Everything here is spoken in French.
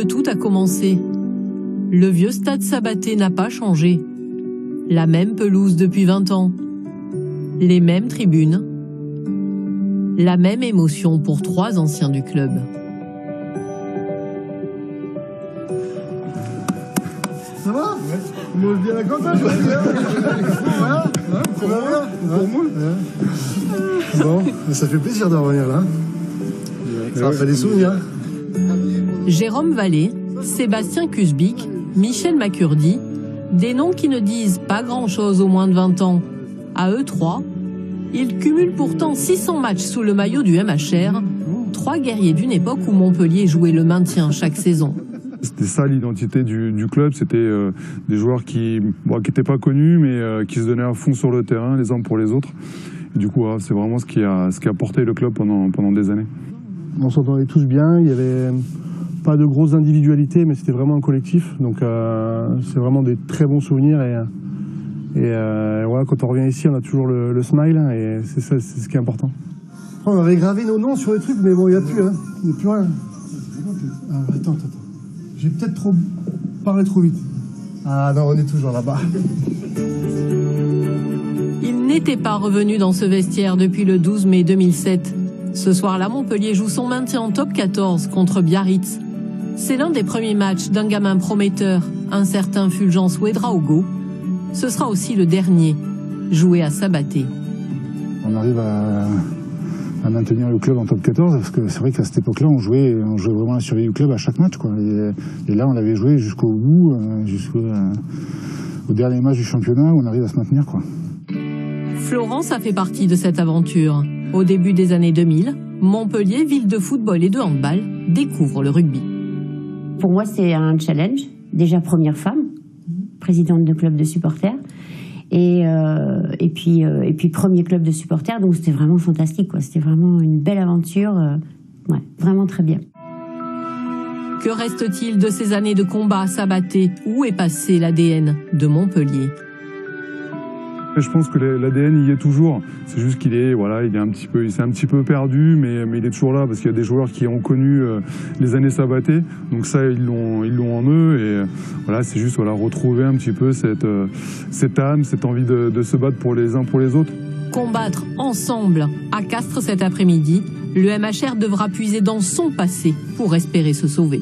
que tout a commencé. Le vieux stade Sabaté n'a pas changé. La même pelouse depuis 20 ans. Les mêmes tribunes. La même émotion pour 3 anciens du club. Ça va? Moi, je viens comme ça, je pour moi. Bon, ça fait plaisir de revenir là. Ça rappelle des souvenirs. Jérôme Vallée, Sébastien Cusbic, Michel Macurdi, des noms qui ne disent pas grand-chose aux moins de 20 ans. À eux 3, ils cumulent pourtant 600 matchs sous le maillot du MHR, 3 guerriers d'une époque où Montpellier jouait le maintien chaque saison. C'était ça l'identité du club, c'était des joueurs qui n'étaient pas connus mais qui se donnaient à fond sur le terrain les uns pour les autres. Et du coup, c'est vraiment ce qui a porté le club pendant des années. On s'entendait tous bien, il n'y avait pas de grosses individualités, mais c'était vraiment un collectif. Donc c'est vraiment des très bons souvenirs. Et voilà, quand on revient ici, on a toujours le smile, et c'est ce qui est important. On avait gravé nos noms sur les trucs, mais bon, il n'y a plus, hein. Il n'y a plus rien. Ah, attends. J'ai peut-être parlé trop vite. Ah non, on est toujours là-bas. Il n'était pas revenu dans ce vestiaire depuis le 12 mai 2007. Ce soir-là, Montpellier joue son maintien en top 14 contre Biarritz. C'est l'un des premiers matchs d'un gamin prometteur, un certain Fulgence Ouedraogo. Ce sera aussi le dernier, joué à Sabaté. On arrive à maintenir le club en top 14, parce que c'est vrai qu'à cette époque-là, on jouait vraiment la survie du club à chaque match, quoi. Et là, on l'avait joué jusqu'au bout, jusqu'au dernier match du championnat, où on arrive à se maintenir, quoi. Florence a fait partie de cette aventure. Au début des années 2000, Montpellier, ville de football et de handball, découvre le rugby. Pour moi, c'est un challenge. Déjà première femme, présidente de club de supporters. Et puis premier club de supporters, donc c'était vraiment fantastique, quoi. C'était vraiment une belle aventure, vraiment très bien. Que reste-t-il de ces années de combat à Sabaté? Où est passé l'ADN de Montpellier? Je pense que l'ADN y est toujours. C'est juste qu'il est, il s'est un petit peu perdu, mais il est toujours là parce qu'il y a des joueurs qui ont connu les années Sabaté. Donc ça, ils l'ont en eux. Et voilà, c'est juste retrouver un petit peu cette âme, cette envie de se battre pour les uns pour les autres. Combattre ensemble à Castres cet après-midi, le MHR devra puiser dans son passé pour espérer se sauver.